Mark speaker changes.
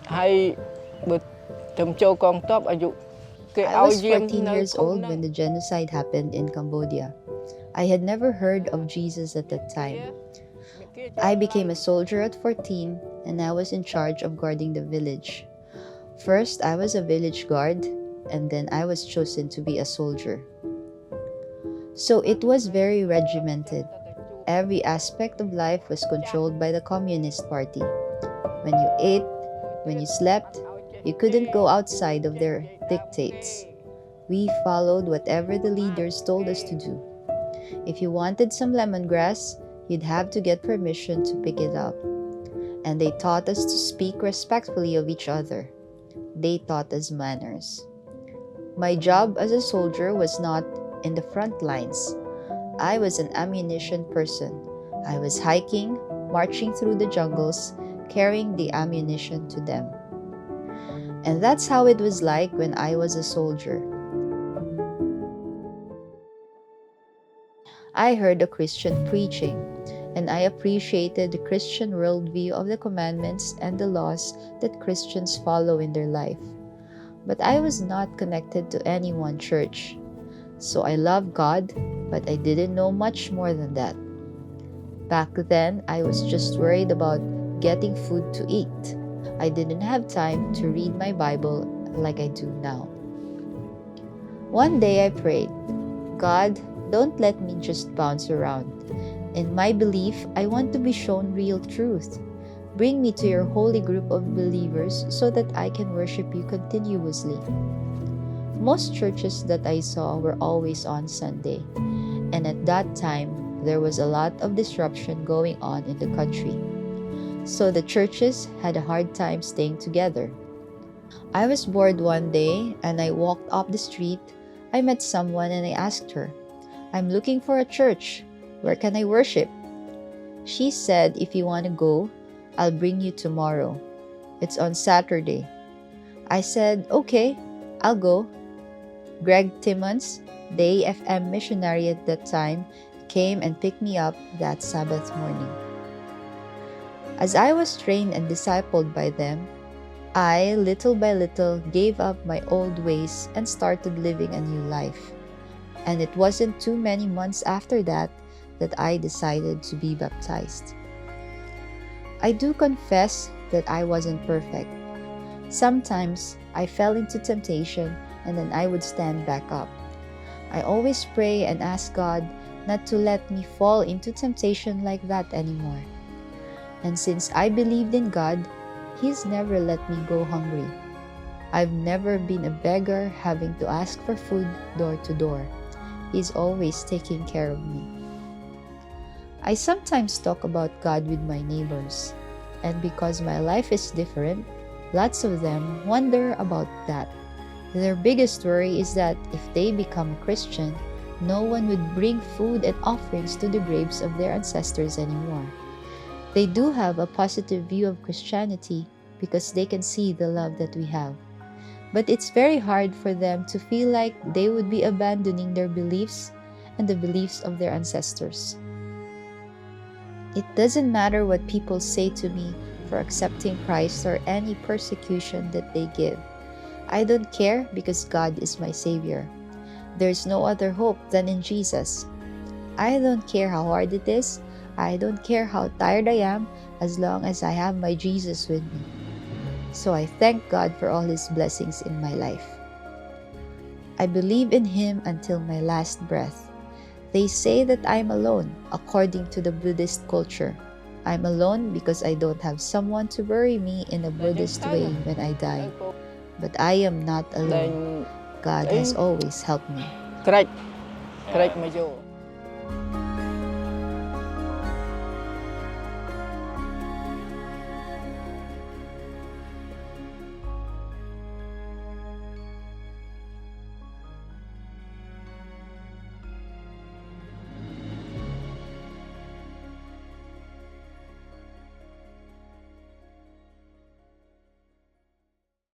Speaker 1: I
Speaker 2: was 14 years old when the genocide happened in Cambodia. I had never heard of Jesus at that time. I became a soldier at 14 and I was in charge of guarding the village. First, I was a village guard and then I was chosen to be a soldier. So it was very regimented. Every aspect of life was controlled by the Communist Party. When you ate, when you slept, you couldn't go outside of their dictates. We followed whatever the leaders told us to do. If you wanted some lemongrass, you'd have to get permission to pick it up. And they taught us to speak respectfully of each other. They taught us manners. My job as a soldier was not in the front lines. I was an ammunition person. I was hiking, marching through the jungles, carrying the ammunition to them. And that's how it was like when I was a soldier. I heard a Christian preaching, and I appreciated the Christian worldview of the commandments and the laws that Christians follow in their life. But I was not connected to any one church. So I loved God, but I didn't know much more than that. Back then, I was just worried about getting food to eat. I didn't have time to read my Bible like I do now. One day I prayed, God, don't let me just bounce around. In my belief, I want to be shown real truth. Bring me to your holy group of believers so that I can worship you continuously. Most churches that I saw were always on Sunday, and at that time, there was a lot of disruption going on in the country. So the churches had a hard time staying together. I was bored one day and I walked up the street. I met someone and I asked her, I'm looking for a church. Where can I worship? She said, if you want to go, I'll bring you tomorrow. It's on Saturday. I said, okay, I'll go. Greg Timmons, the AFM missionary at that time, came and picked me up that Sabbath morning. As I was trained and discipled by them, I, little by little, gave up my old ways and started living a new life. And it wasn't too many months after that I decided to be baptized. I do confess that I wasn't perfect. Sometimes I fell into temptation and then I would stand back up. I always pray and ask God not to let me fall into temptation like that anymore. And since I believed in God, He's never let me go hungry. I've never been a beggar having to ask for food door to door. He's always taking care of me. I sometimes talk about God with my neighbors, and because my life is different, lots of them wonder about that. Their biggest worry is that if they become a Christian, no one would bring food and offerings to the graves of their ancestors anymore. They do have a positive view of Christianity because they can see the love that we have. But it's very hard for them to feel like they would be abandoning their beliefs and the beliefs of their ancestors. It doesn't matter what people say to me for accepting Christ or any persecution that they give. I don't care because God is my Savior. There's no other hope than in Jesus. I don't care how hard it is. I don't care how tired I am as long as I have my Jesus with me. So I thank God for all His blessings in my life. I believe in Him until my last breath. They say that I'm alone according to the Buddhist culture. I'm alone because I don't have someone to bury me in a Buddhist way when I die. But I am not alone. God has always helped me.
Speaker 1: Correct. Correct, Major.